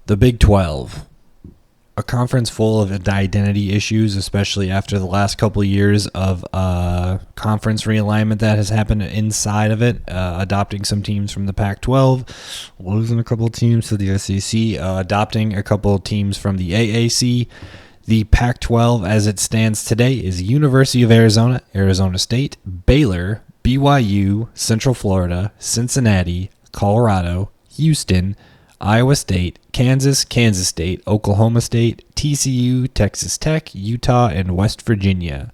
The Big 12, a conference full of identity issues, especially after the last couple of years of conference realignment that has happened inside of it, adopting some teams from the Pac-12, losing a couple of teams to the SEC, adopting a couple of teams from the AAC. The Pac-12, as it stands today, is University of Arizona, Arizona State, Baylor, BYU, Central Florida, Cincinnati, Colorado, Houston, Iowa State, Kansas, Kansas State, Oklahoma State, TCU, Texas Tech, Utah, and West Virginia.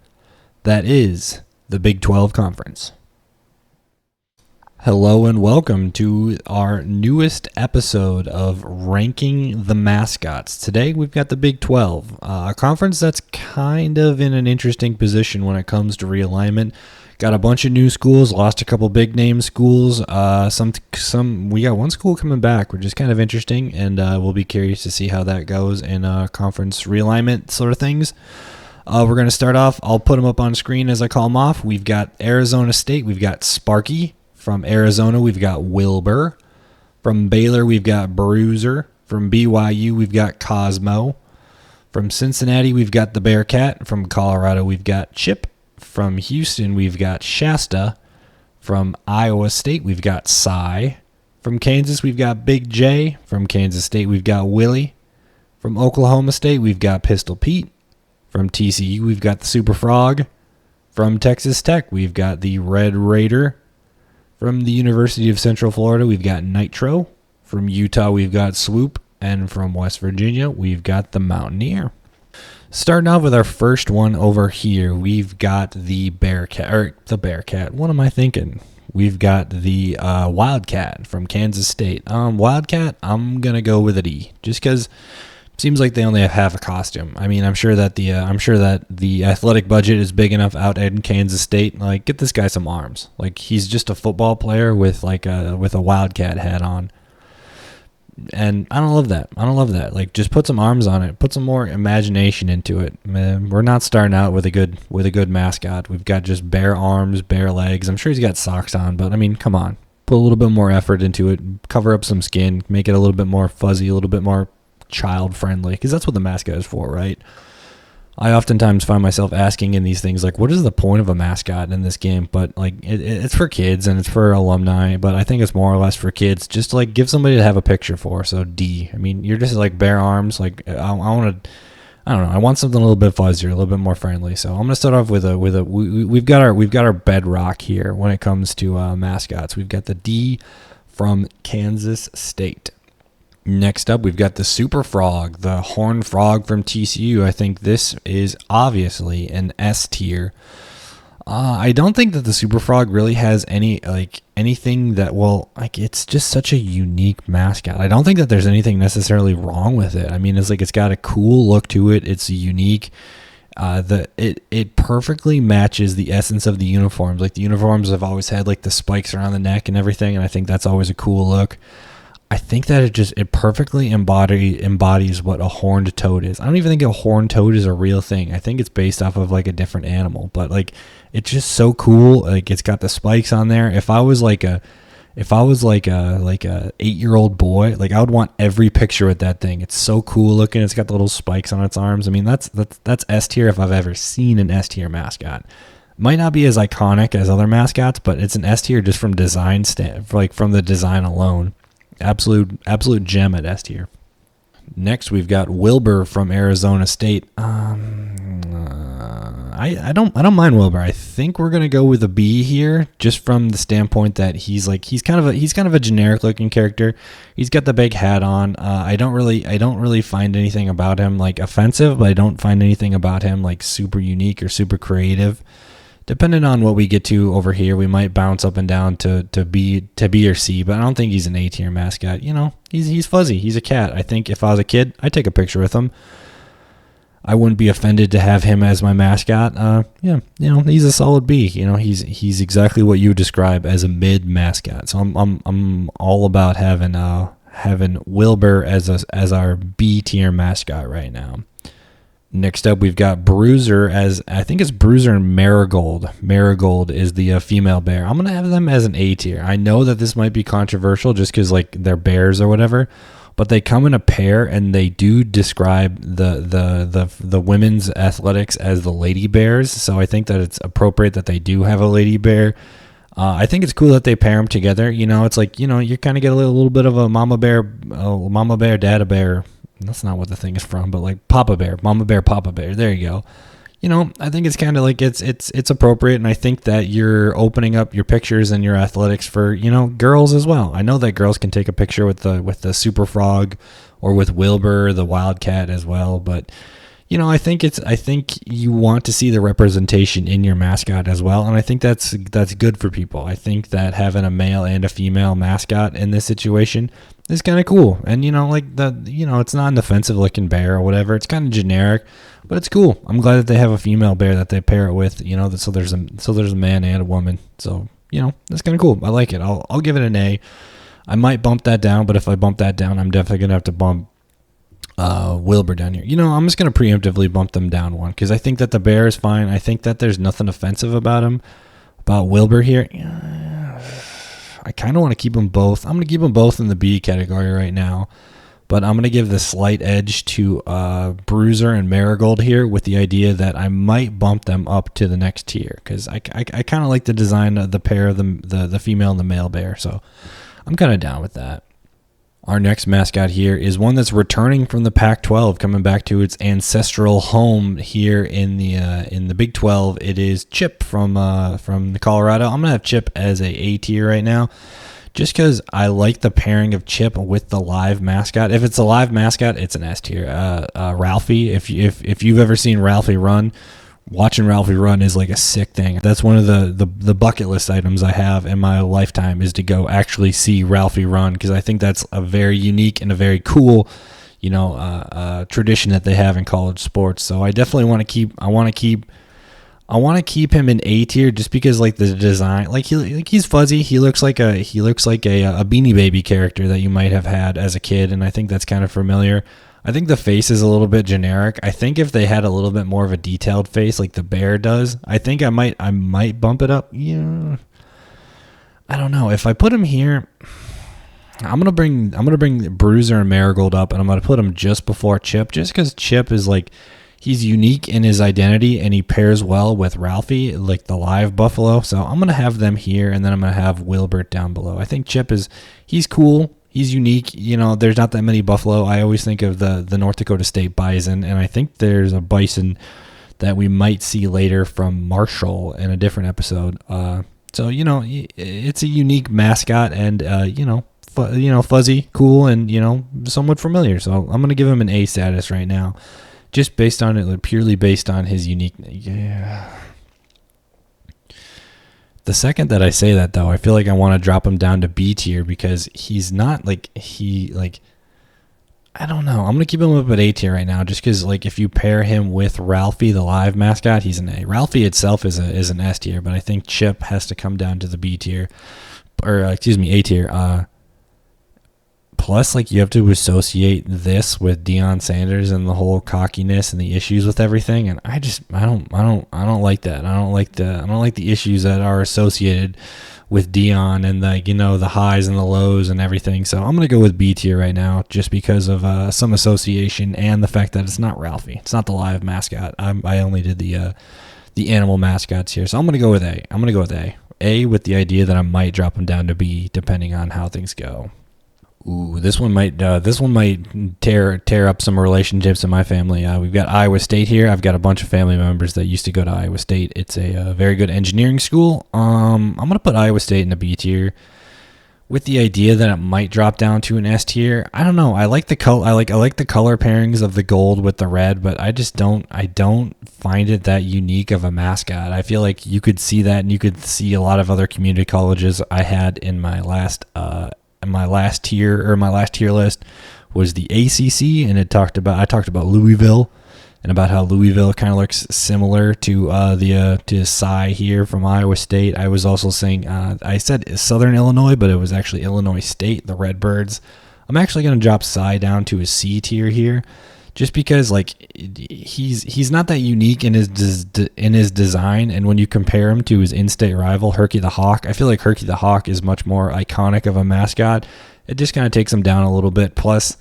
That is the Big 12 Conference. Hello and welcome to our newest episode of Ranking the Mascots. Today we've got the Big 12, a conference that's kind of in an interesting position when it comes to realignment. Got a bunch of new schools, lost a couple big name schools. We got one school coming back, which is kind of interesting, and we'll be curious to see how that goes in conference realignment sort of things. We're going to start off. I'll put them up on screen as I call them off. We've got Arizona State. We've got Sparky. From Arizona, we've got Wilbur. From Baylor, we've got Bruiser. From BYU, we've got Cosmo. From Cincinnati, we've got the Bearcat. From Colorado, we've got Chip. From Houston, we've got Shasta. From Iowa State, we've got Cy. From Kansas, we've got Big J. From Kansas State, we've got Willie. From Oklahoma State, we've got Pistol Pete. From TCU, we've got the Super Frog. From Texas Tech, we've got the Red Raider. From the University of Central Florida, we've got Nitro. From Utah, we've got Swoop. And from West Virginia, we've got the Mountaineer. Starting off with our first one over here, we've got the Bearcat. What am I thinking? We've got the Wildcat from Kansas State. Wildcat, I'm going to go with a D, just because seems like they only have half a costume. I mean, I'm sure that the athletic budget is big enough out in Kansas State. Like, get this guy some arms. Like, he's just a football player with a Wildcat hat on. And I don't love that. Like, just put some arms on it. Put some more imagination into it. Man, we're not starting out with a good mascot. We've got just bare arms, bare legs. I'm sure he's got socks on, but I mean, come on. Put a little bit more effort into it. Cover up some skin. Make it a little bit more fuzzy, a little bit more child friendly, because that's what the mascot is for, right? I oftentimes find myself asking in these things, like, what is the point of a mascot in this game? But like, it's for kids and it's for alumni, but I think it's more or less for kids, just to like give somebody to have a picture for. So D. I mean, you're just like bare arms. Like, I want to, I don't know, I want something a little bit fuzzier, a little bit more friendly. So I'm gonna start off with we've got our bedrock here when it comes to mascots. We've got the D from Kansas State. Next up, we've got the Super Frog, the Horned Frog from TCU. I think this is obviously an S tier. I don't think that the Super Frog really has anything that, well, like, it's just such a unique mascot. I don't think that there's anything necessarily wrong with it. I mean, it's got a cool look to it. It's unique. It perfectly matches the essence of the uniforms. Like, the uniforms have always had like the spikes around the neck and everything, and I think that's always a cool look. I think that it perfectly embodies what a horned toad is. I don't even think a horned toad is a real thing. I think it's based off of like a different animal, but like, it's just so cool. Like, it's got the spikes on there. If I was like a 8-year-old boy, like, I would want every picture with that thing. It's so cool looking. It's got the little spikes on its arms. I mean, that's S tier if I've ever seen an S tier mascot. Might not be as iconic as other mascots, but it's an S tier just from design from the design alone. Absolute gem at S tier. Next, we've got Wilbur from Arizona State. I don't mind Wilbur. I think we're gonna go with a B here, just from the standpoint that he's kind of a generic looking character. He's got the big hat on. I don't really find anything about him like offensive, but I don't find anything about him like super unique or super creative. Depending on what we get to over here, we might bounce up and down to B or C, but I don't think he's an A tier mascot. You know, he's fuzzy. He's a cat. I think if I was a kid, I'd take a picture with him. I wouldn't be offended to have him as my mascot. Yeah, you know, he's a solid B. You know, he's exactly what you would describe as a mid mascot. So I'm all about having Wilbur as our B tier mascot right now. Next up, we've got Bruiser as, I think it's Bruiser and Marigold. Marigold is the female bear. I'm going to have them as an A tier. I know that this might be controversial just because, like, they're bears or whatever, but they come in a pair, and they do describe the women's athletics as the lady bears. So I think that it's appropriate that they do have a lady bear. I think it's cool that they pair them together. It's like, you kind of get a little bit of a mama bear, dada bear. That's not what the thing is from, but like papa bear, mama bear, papa bear. There you go. I think it's kind of like it's appropriate, and I think that you're opening up your pictures and your athletics for girls as well. I know that girls can take a picture with the super frog or with Wilbur the wildcat as well, but I think you want to see the representation in your mascot as well, and I think that's good for people. I think that having a male and a female mascot in this situation is kind of cool, and it's not an offensive looking bear or whatever. It's kind of generic, but it's cool. I'm glad that they have a female bear that they pair it with. So there's a man and a woman. So that's kind of cool. I like it. I'll give it an A. I might bump that down, but if I bump that down, I'm definitely gonna have to bump Wilbur down here. I'm just going to preemptively bump them down one because I think that the bear is fine. I think that there's nothing offensive about him. About Wilbur here, I kind of want to keep them both. I'm going to keep them both in the B category right now, but I'm going to give the slight edge to Bruiser and Marigold here with the idea that I might bump them up to the next tier because I kind of like the design of the pair of the female and the male bear, so I'm kind of down with that. Our next mascot here is one that's returning from the Pac-12, coming back to its ancestral home here in the Big 12. It is Chip from Colorado. I'm gonna have Chip as a tier right now, just because I like the pairing of Chip with the live mascot. If it's a live mascot, it's an S tier. Ralphie, if you've ever seen Ralphie run. Watching Ralphie run is like a sick thing. That's one of the bucket list items I have in my lifetime is to go actually see Ralphie run because I think that's a very unique and a very cool, tradition that they have in college sports. So I definitely want to keep. I want to keep him in A tier just because like the design, he's fuzzy. He looks like a Beanie Baby character that you might have had as a kid, and I think that's kind of familiar. I think the face is a little bit generic. I think if they had a little bit more of a detailed face like the bear does, I think I might bump it up. Yeah. I don't know. If I put him here, I'm gonna bring Bruiser and Marigold up, and I'm gonna put him just before Chip, just because Chip is like he's unique in his identity and he pairs well with Ralphie, like the live buffalo. So I'm gonna have them here, and then I'm gonna have Wilbert down below. I think Chip he's cool. He's unique. There's not that many buffalo. I always think of the North Dakota State bison, and I think there's a bison that we might see later from Marshall in a different episode. So it's a unique mascot, and fuzzy, cool, and somewhat familiar. So I'm gonna give him an A status right now, just based on it, purely based on his unique. Yeah. The second that I say that, though, I feel like I want to drop him down to B tier because he's not I don't know. I'm going to keep him up at A tier right now just because, if you pair him with Ralphie, the live mascot, he's an A. Ralphie itself is an S tier, but I think Chip has to come down to the B tier, or A tier. Plus, you have to associate this with Deion Sanders and the whole cockiness and the issues with everything, and I don't like that. I don't like the issues that are associated with Deion and the highs and the lows and everything. So I'm gonna go with B tier right now, just because of some association and the fact that it's not Ralphie. It's not the live mascot. I only did the animal mascots here, so I'm gonna go with A. I'm gonna go with A. A with the idea that I might drop him down to B depending on how things go. Ooh, this one might tear up some relationships in my family. We've got Iowa State here. I've got a bunch of family members that used to go to Iowa State. It's a very good engineering school. I'm gonna put Iowa State in the B tier, with the idea that it might drop down to an S tier. I don't know. I like the color. I like the color pairings of the gold with the red, but I don't find it that unique of a mascot. I feel like you could see that, and you could see a lot of other community colleges I had in my last tier list was the ACC, and I talked about Louisville and about how Louisville kind of looks similar to to Cy here from Iowa State. I was also saying I said Southern Illinois, but it was actually Illinois State, the Redbirds. I'm actually going to drop Cy down to a C tier here, just because he's not that unique in his design, and when you compare him to his in-state rival Herky the Hawk, I feel like Herky the Hawk is much more iconic of a mascot. It just kind of takes him down a little bit. Plus,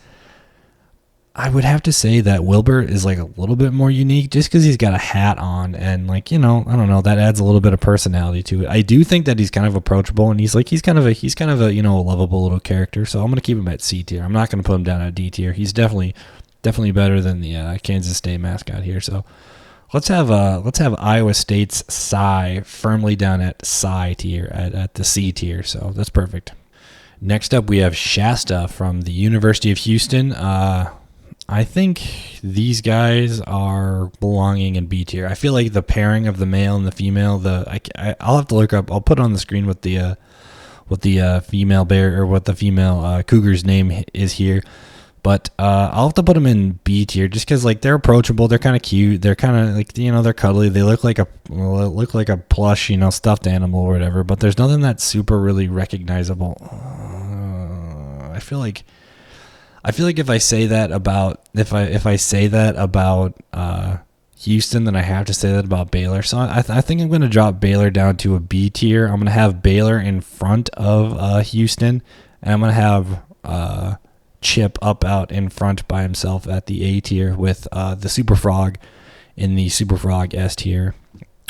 I would have to say that Wilbur is like a little bit more unique just because he's got a hat on and like, I don't know, that adds a little bit of personality to it. I do think that he's kind of approachable and he's kind of a a lovable little character. So I'm going to keep him at C tier. I'm not going to put him down at D tier. He's definitely better than the Kansas State mascot here. So let's have Iowa State's Cy firmly down at Cy tier at the C tier. So that's perfect. Next up, we have Shasta from the University of Houston. I think these guys are belonging in B tier. I feel like the pairing of the male and the female. I'll have to look up. I'll put it on the screen what the female bear or what the female cougar's name is here. But I'll have to put them in B tier just because like they're approachable. They're kind of cute. They're kind of like they're cuddly. They look like a plush stuffed animal or whatever. But there's nothing that's super really recognizable. I feel like if I say that about Houston, then I have to say that about Baylor. So I think I'm going to drop Baylor down to a B tier. I'm going to have Baylor in front of Houston, and I'm going to have Chip up out in front by himself at the A tier with the Super Frog in the Super Frog S tier.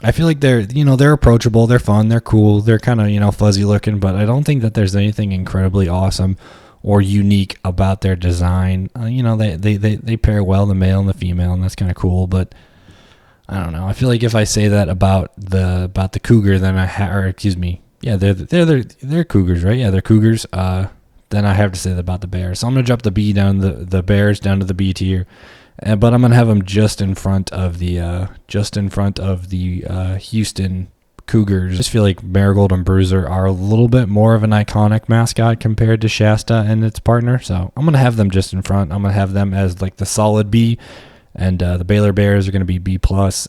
I feel like they're approachable, they're fun, they're cool, they're kind of fuzzy looking, but I don't think that there's anything incredibly awesome or unique about their design. They pair well, the male and the female, and that's kind of cool. But I don't know. I feel like if I say that about the cougar, then they're cougars, right? Yeah, they're cougars. Then I have to say that about the bears. So I'm gonna drop the B down, the bears down to the B tier, but I'm gonna have them just in front of the Houston Cougars. I just feel like Marigold and Bruiser are a little bit more of an iconic mascot compared to Shasta and its partner. So I'm going to have them just in front. I'm going to have them as like the solid B, and the Baylor Bears are going to be B+,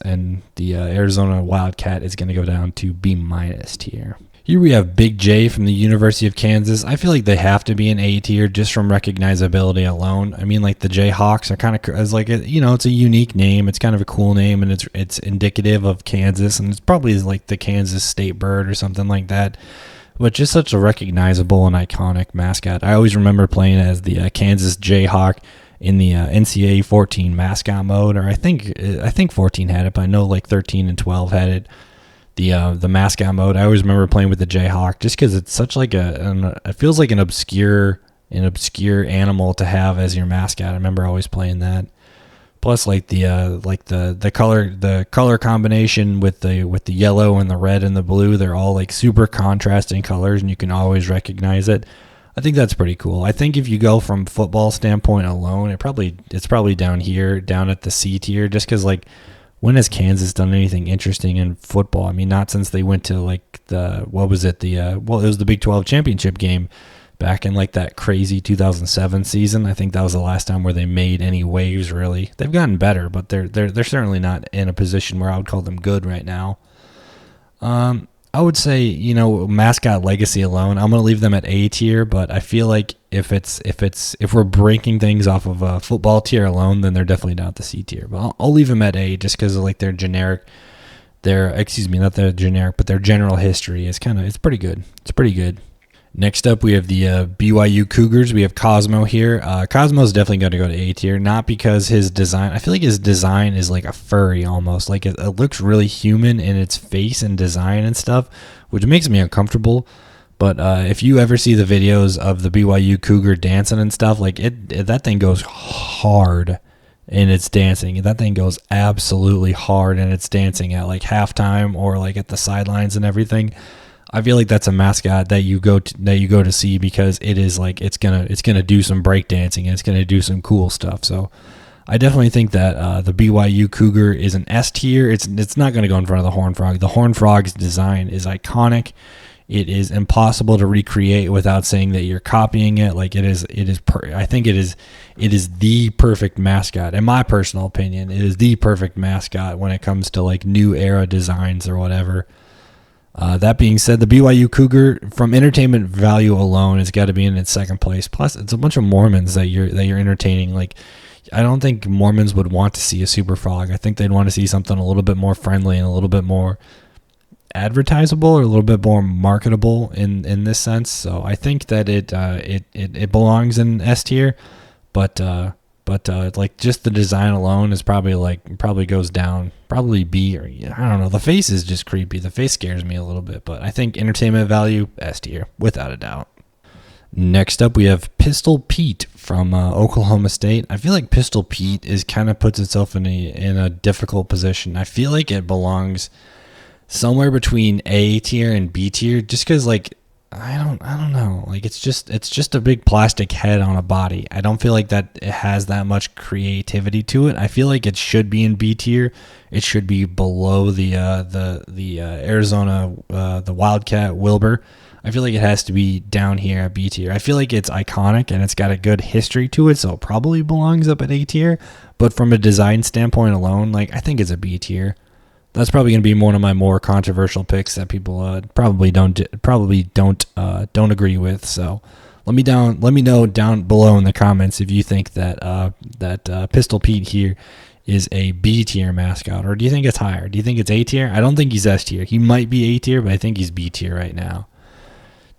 and the Arizona Wildcat is going to go down to B- tier. Here we have Big J from the University of Kansas. I feel like they have to be an A tier just from recognizability alone. I mean, like the Jayhawks are kind of as like it's a unique name. It's kind of a cool name, and it's indicative of Kansas, and it's probably like the Kansas State bird or something like that. But just such a recognizable and iconic mascot. I always remember playing as the Kansas Jayhawk in the NCAA 14 mascot mode, or I think 14 had it, but I know like 13 and 12 had it. The mascot mode. I always remember playing with the Jayhawk just because it's such like it feels like an obscure animal to have as your mascot. I remember always playing that. Plus, like the color combination with the yellow and the red and the blue, they're all like super contrasting colors, and you can always recognize it. I think that's pretty cool. I think if you go from football standpoint alone, it's probably down here, down at the C tier, just because like. When has Kansas done anything interesting in football? I mean, not since they went to like it was the Big 12 championship game back in like that crazy 2007 season. I think that was the last time where they made any waves really. They've gotten better, but they're certainly not in a position where I would call them good right now. I would say, mascot legacy alone, I'm going to leave them at A tier, but I feel like if we're breaking things off of a football tier alone, then they're definitely not the C tier. But I'll leave them at A just because of like their generic, not their generic, but their general history is it's pretty good. It's pretty good. Next up, we have the BYU Cougars. We have Cosmo here. Cosmo's definitely going to go to A tier, not because his design. I feel like his design is like a furry almost. Like it looks really human in its face and design and stuff, which makes me uncomfortable. But if you ever see the videos of the BYU Cougar dancing and stuff, like that thing goes hard in its dancing. That thing goes absolutely hard in its dancing at like halftime or like at the sidelines and everything. I feel like that's a mascot that you go to see because it is like it's gonna do some breakdancing and it's gonna do some cool stuff. So I definitely think that the BYU Cougar is an S tier. It's not gonna go in front of the Horned Frog. The Horned Frog's design is iconic. It is impossible to recreate without saying that you're copying it. Like I think it is the perfect mascot. In my personal opinion, it is the perfect mascot when it comes to like new era designs or whatever. That being said, the BYU Cougar, from entertainment value alone, has got to be in its second place. Plus, it's a bunch of Mormons that you're entertaining. Like, I don't think Mormons would want to see a Super Frog. I think they'd want to see something a little bit more friendly and a little bit more advertisable or a little bit more marketable in this sense. So I think that it belongs in S tier, but But like just the design alone is probably goes down, probably B, or I don't know. The face is just creepy. The face scares me a little bit, but I think entertainment value S tier without a doubt. Next up, we have Pistol Pete from Oklahoma State. I feel like Pistol Pete is kind of puts itself in a difficult position. I feel like it belongs somewhere between A tier and B tier, just because like I don't know. Like it's just a big plastic head on a body. I don't feel like that it has that much creativity to it. I feel like it should be in B tier. It should be below the Arizona the Wildcat Wilbur. I feel like it has to be down here at B tier. I feel like it's iconic and it's got a good history to it, so it probably belongs up at A tier. But from a design standpoint alone, like I think it's a B tier. That's probably going to be one of my more controversial picks that people probably don't agree with. So let me know down below in the comments if you think that Pistol Pete here is a B tier mascot, or do you think it's higher? Do you think it's A tier? I don't think he's S tier. He might be A tier, but I think he's B tier right now.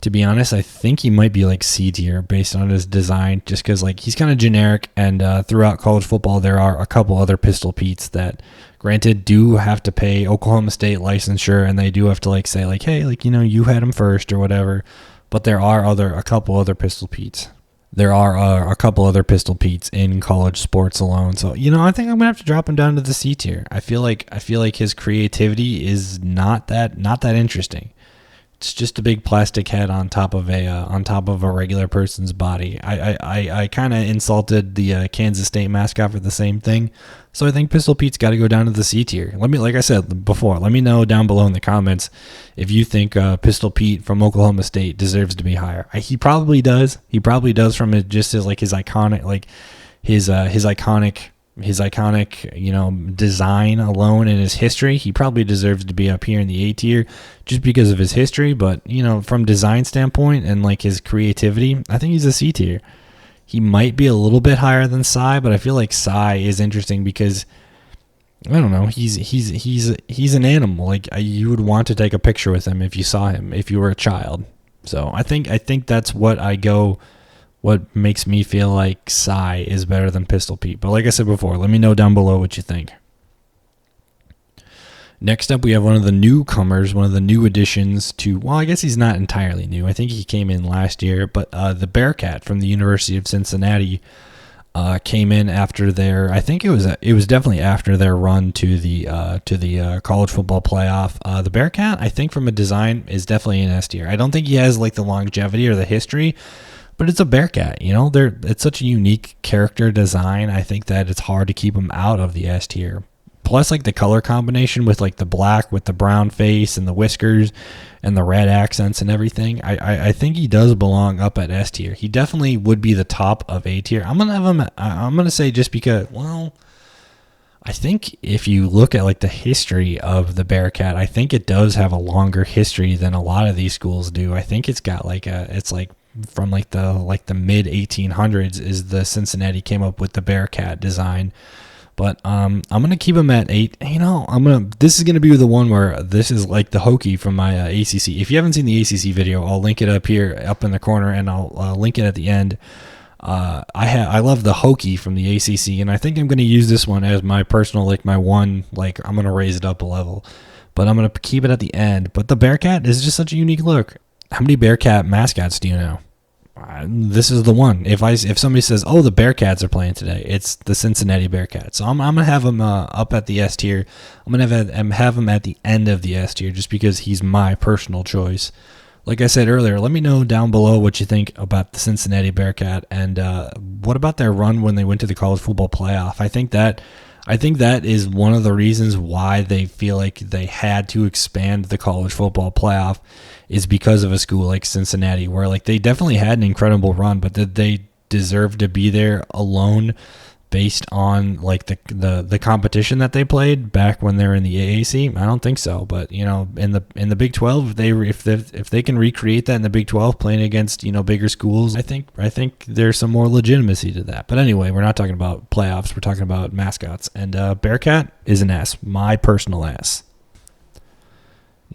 To be honest, I think he might be like C tier based on his design, just because like he's kind of generic, and throughout college football there are a couple other Pistol Petes that, granted, do have to pay Oklahoma State licensure, and they do have to like say like, hey, like you had him first or whatever. But there are a couple other Pistol Petes. There are a couple other Pistol Petes in college sports alone. So I think I'm gonna have to drop him down to the C tier. I feel like his creativity is not that interesting. It's just a big plastic head on top of a regular person's body. I kind of insulted the Kansas State mascot for the same thing, so I think Pistol Pete's got to go down to the C tier. Like I said before, let me know down below in the comments if you think Pistol Pete from Oklahoma State deserves to be higher. He probably does. He probably does from it just as like his iconic design alone and his history. He probably deserves to be up here in the A tier just because of his history, but from design standpoint and like his creativity, I think he's a C tier. He might be a little bit higher than Psy, but I feel like Psy is interesting because I don't know, he's an animal. Like you would want to take a picture with him if you saw him if you were a child. So I think that's what makes me feel like Psy is better than Pistol Pete. But like I said before, let me know down below what you think. Next up, we have one of the newcomers, one of the new additions to, well, I guess he's not entirely new. I think he came in last year, but the Bearcat from the University of Cincinnati came in after their, I think it was definitely after their run to the college football playoff. The Bearcat, I think from a design, is definitely an S tier. I don't think he has like the longevity or the history, but it's a Bearcat, it's such a unique character design. I think that it's hard to keep him out of the S tier. Plus, like the color combination with like the black with the brown face and the whiskers and the red accents and everything, I think he does belong up at S tier. He definitely would be the top of A tier. I'm gonna say just because, well, I think if you look at like the history of the Bearcat, I think it does have a longer history than a lot of these schools do. I think it's got it's like from like the mid 1800s is the Cincinnati came up with the Bearcat design. But I'm gonna keep him at 8. This is gonna be the one where this is like the hokey from my ACC. If you haven't seen the ACC video, I'll link it up here, up in the corner, and I'll link it at the end. I love the hokey from the ACC, and I think I'm gonna use this one as my personal, my one, I'm gonna raise it up a level. But I'm gonna keep it at the end. But the Bearcat is just such a unique look. How many Bearcat mascots do you know? This is the one. If somebody says, "Oh, the Bearcats are playing today," it's the Cincinnati Bearcats. So I'm gonna have him up at the S tier. I'm gonna have him at the end of the S tier just because he's my personal choice. Like I said earlier, let me know down below what you think about the Cincinnati Bearcat and what about their run when they went to the college football playoff. I think that is one of the reasons why they feel like they had to expand the college football playoff is because of a school like Cincinnati, where they definitely had an incredible run, but that they deserve to be there alone based on the competition that they played back when they're in the AAC. I don't think so, but in the Big 12, if they can recreate that in the Big 12, playing against bigger schools, I think there's some more legitimacy to that. But anyway, we're not talking about playoffs. We're talking about mascots, and Bearcat is an S, my personal S.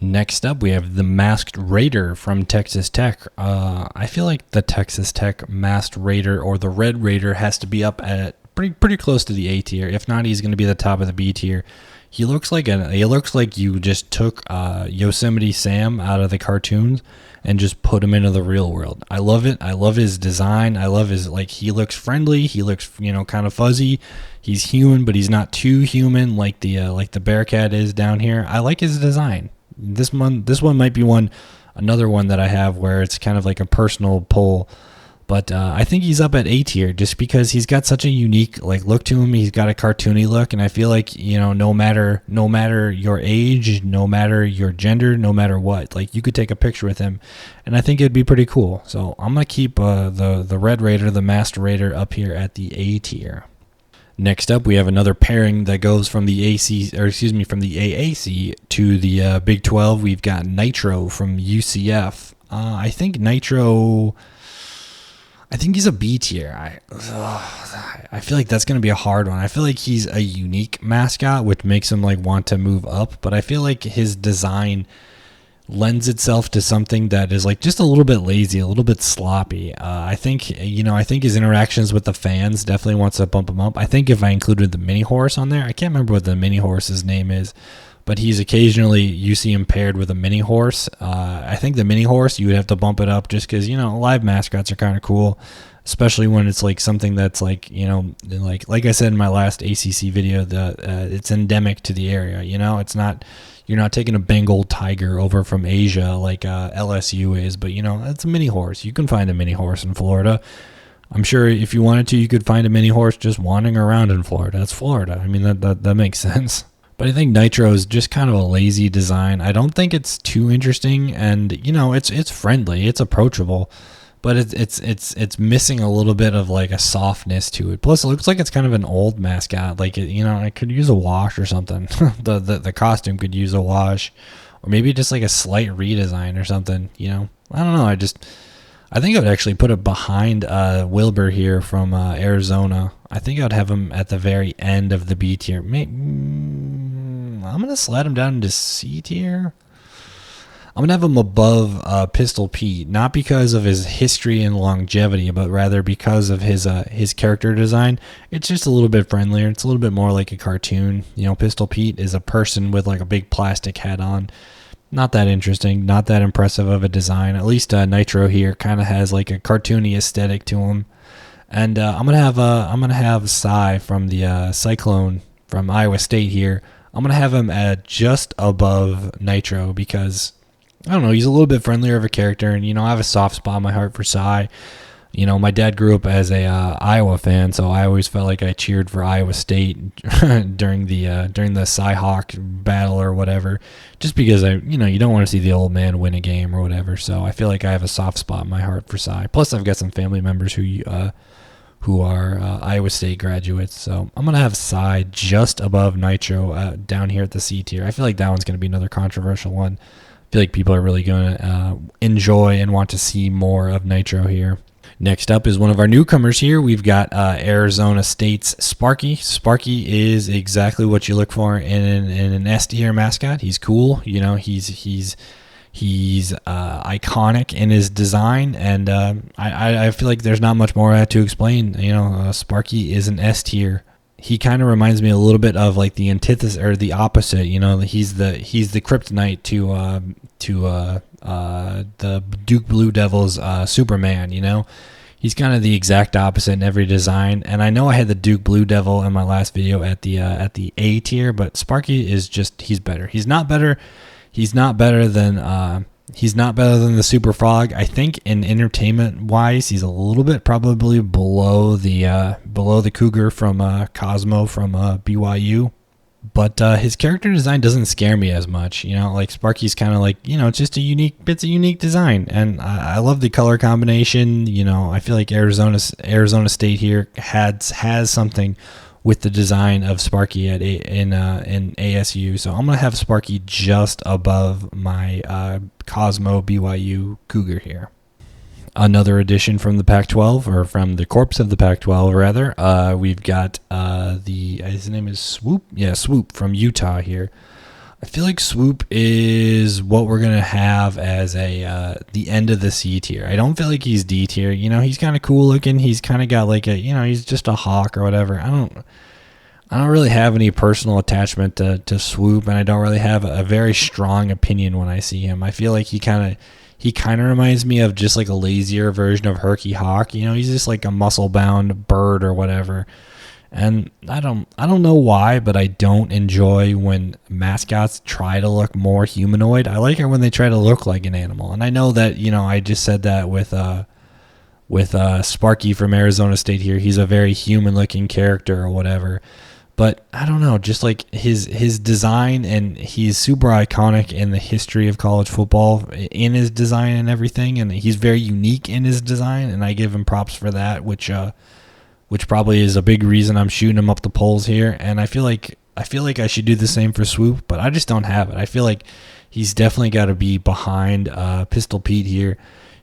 Next up, we have the Masked Raider from Texas Tech. I feel like the Texas Tech Masked Raider or the Red Raider has to be up at pretty close to the A tier. If not, he's going to be the top of the B tier. He looks like you just took Yosemite Sam out of the cartoons and just put him into the real world. I love it. I love his design. I love his, like, he looks friendly. He looks, kind of fuzzy. He's human, but he's not too human like the Bearcat is down here. I like his design. This one might be another one that I have where it's kind of like a personal pull. But I think he's up at A tier just because he's got such a unique look to him. He's got a cartoony look, and I feel like no matter your age, no matter your gender, no matter what, you could take a picture with him, and I think it'd be pretty cool. So I'm gonna keep the Red Raider, the Masked Raider, up here at the A tier. Next up, we have another pairing that goes from the from the AAC to the Big 12. We've got Nitro from UCF. I think he's a B tier. I feel like that's going to be a hard one. I feel like he's a unique mascot, which makes him want to move up. But I feel like his design lends itself to something that is just a little bit lazy, a little bit sloppy. I think his interactions with the fans definitely wants to bump him up. I think if I included the mini horse on there, I can't remember what the mini horse's name is, but he's occasionally, you see him paired with a mini horse. I think the mini horse, you would have to bump it up just because, live mascots are kind of cool, especially when it's something that's like I said in my last ACC video, it's endemic to the area. It's not, you're not taking a Bengal tiger over from Asia like LSU is, but it's a mini horse. You can find a mini horse in Florida. I'm sure if you wanted to, you could find a mini horse just wandering around in Florida. That's Florida. I mean, that makes sense. But I think Nitro is just kind of a lazy design. I don't think it's too interesting, and it's friendly, it's approachable, but it's missing a little bit of a softness to it. Plus, it looks like it's kind of an old mascot. It could use a wash or something. the costume could use a wash, or maybe just a slight redesign or something. I don't know. I think I would actually put it behind Wilbur here from Arizona. I think I'd have him at the very end of the B tier. I'm going to slide him down into C tier. I'm going to have him above Pistol Pete, not because of his history and longevity, but rather because of his character design. It's just a little bit friendlier. It's a little bit more like a cartoon. Pistol Pete is a person with a big plastic hat on. Not that interesting, not that impressive of a design. At least Nitro here kind of has a cartoony aesthetic to him. And I'm gonna have Cy from the Cyclone from Iowa State here. I'm gonna have him at just above Nitro because I don't know, he's a little bit friendlier of a character, and I have a soft spot in my heart for Cy. My dad grew up as a Iowa fan, so I always felt like I cheered for Iowa State during the Cy-Hawk battle or whatever, just because you don't want to see the old man win a game or whatever. So I feel like I have a soft spot in my heart for Cy. Plus, I've got some family members who are Iowa State graduates, so I'm gonna have Cy just above Nitro down here at the C tier. I feel like that one's gonna be another controversial one. I feel like people are really gonna enjoy and want to see more of Nitro here. Next up is one of our newcomers here. We've got Arizona State's Sparky. Sparky is exactly what you look for in an S tier mascot. He's cool. He's iconic in his design, and I feel like there's not much more to explain. Sparky is an S tier. He kind of reminds me a little bit of the antithesis or the opposite. He's the kryptonite to the Duke Blue Devils Superman. He's kind of the exact opposite in every design. And I know I had the Duke Blue Devil in my last video at the A tier, but Sparky is he's better. He's not better than the Super Frog. I think in entertainment wise, he's a little bit probably below the Cougar from Cosmo from BYU. But his character design doesn't scare me as much. Sparky's kind of it's just a unique design. And I love the color combination. I feel like Arizona State here has something with the design of Sparky in ASU. So I'm going to have Sparky just above my Cosmo BYU Cougar here. Another addition from the Pac-12, or from the corpse of the Pac-12, rather. We've got his name is Swoop. Yeah, Swoop from Utah here. I feel like Swoop is what we're gonna have as a the end of the C tier. I don't feel like he's D tier. He's kind of cool looking. He's kind of got like he's just a hawk or whatever. I don't really have any personal attachment to Swoop, and I don't really have a very strong opinion when I see him. I feel like he kind of reminds me of just like a lazier version of Herky Hawk. He's just like a muscle-bound bird or whatever. And I don't know why, but I don't enjoy when mascots try to look more humanoid. I like it when they try to look like an animal. And I know that, I just said that with Sparky from Arizona State here. He's a very human-looking character or whatever. But I don't know, just like his design, and he's super iconic in the history of college football in his design and everything, and he's very unique in his design, and I give him props for that, which probably is a big reason I'm shooting him up the polls here. And I feel like I should do the same for Swoop, but I just don't have it. I feel like he's definitely got to be behind Pistol Pete here.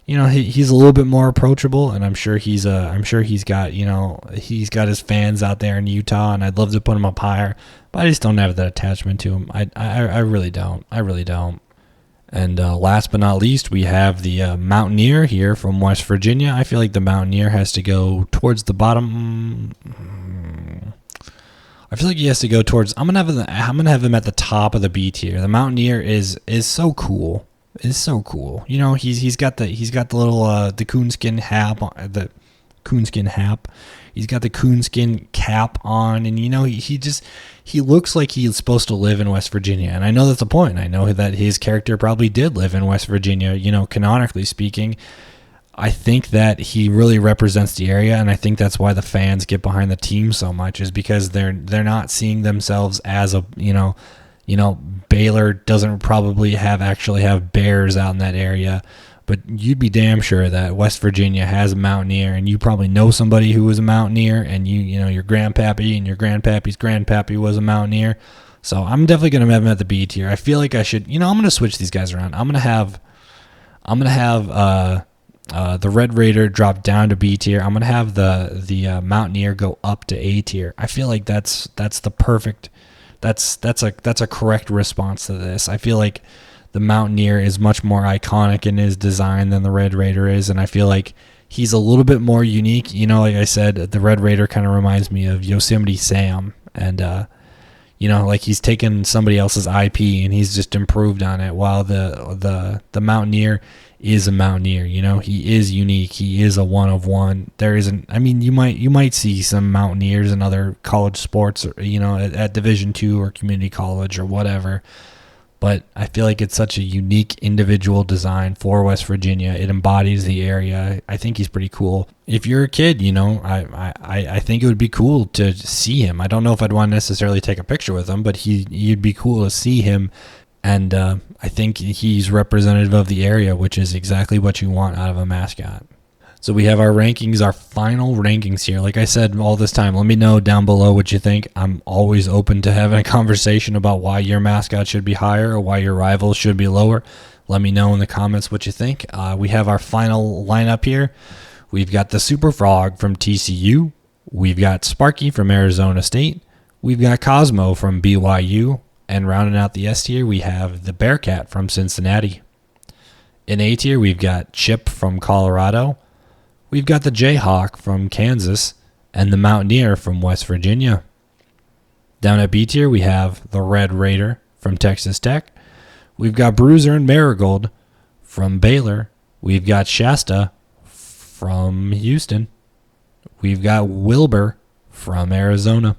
He's a little bit more approachable, and I'm sure he's got he's got his fans out there in Utah, and I'd love to put him up higher, but I just don't have that attachment to him. I really don't. And last but not least, we have the Mountaineer here from West Virginia. I feel like the Mountaineer has to go towards the bottom. I feel like he has to go towards. I'm gonna have him at the top of the B tier. The Mountaineer is so cool. Is so cool. He's got the little the coonskin hat, He's got the coonskin cap on, and he looks like he's supposed to live in West Virginia. And I know that's the point. I know that his character probably did live in West Virginia, canonically speaking. I think that he really represents the area, and I think that's why the fans get behind the team so much, is because they're not seeing themselves as a Baylor doesn't probably have bears out in that area, but you'd be damn sure that West Virginia has a Mountaineer, and you probably know somebody who was a Mountaineer, and your grandpappy and your grandpappy's grandpappy was a Mountaineer. So I'm definitely going to have him at the B tier. I feel like I should, I'm going to switch these guys around. I'm going to have the Red Raider drop down to B tier. I'm going to have the Mountaineer go up to A tier. I feel like that's the perfect. That's a correct response to this. I feel like the Mountaineer is much more iconic in his design than the Red Raider is, and I feel like he's a little bit more unique. Like I said, the Red Raider kind of reminds me of Yosemite Sam, and like he's taken somebody else's IP and he's just improved on it, while the Mountaineer is a Mountaineer. He is unique. He is a one of one. There isn't. I mean, you might see some Mountaineers in other college sports, or at Division II or community college or whatever. But I feel like it's such a unique individual design for West Virginia. It embodies the area. I think he's pretty cool. If you're a kid, I think it would be cool to see him. I don't know if I'd want to necessarily take a picture with him, but he'd be cool to see him. And I think he's representative of the area, which is exactly what you want out of a mascot. So we have our rankings, our final rankings here. Like I said all this time, let me know down below what you think. I'm always open to having a conversation about why your mascot should be higher or why your rivals should be lower. Let me know in the comments what you think. We have our final lineup here. We've got the Super Frog from TCU. We've got Sparky from Arizona State. We've got Cosmo from BYU. And rounding out the S tier, we have the Bearcat from Cincinnati. In A tier, we've got Chip from Colorado. We've got the Jayhawk from Kansas and the Mountaineer from West Virginia. Down at B tier, we have the Red Raider from Texas Tech. We've got Bruiser and Marigold from Baylor. We've got Shasta from Houston. We've got Wilbur from Arizona.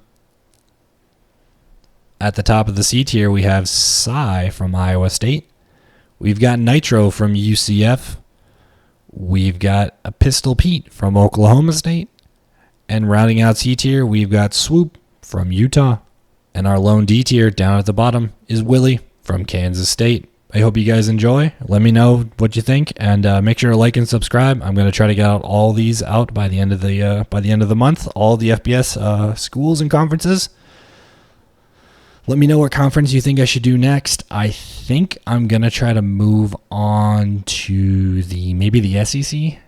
At the top of the C tier, we have Cy from Iowa State. We've got Nitro from UCF. We've got a Pistol Pete from Oklahoma State. And rounding out C tier, we've got Swoop from Utah. And our lone D tier down at the bottom is Willie from Kansas State. I hope you guys enjoy. Let me know what you think, and make sure to like and subscribe. I'm going to try to get out all these out by the end of the month. All the FBS schools and conferences. Let me know what conference you think I should do next. I think I'm going to try to move on to maybe the SEC.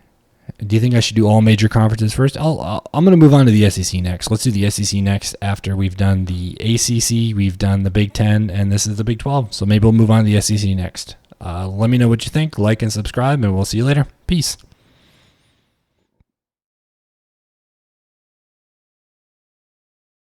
Do you think I should do all major conferences first? I'm going to move on to the SEC next. Let's do the SEC next after we've done the ACC, we've done the Big 10, and this is the Big 12. So maybe we'll move on to the SEC next. Let me know what you think. Like and subscribe, and we'll see you later. Peace.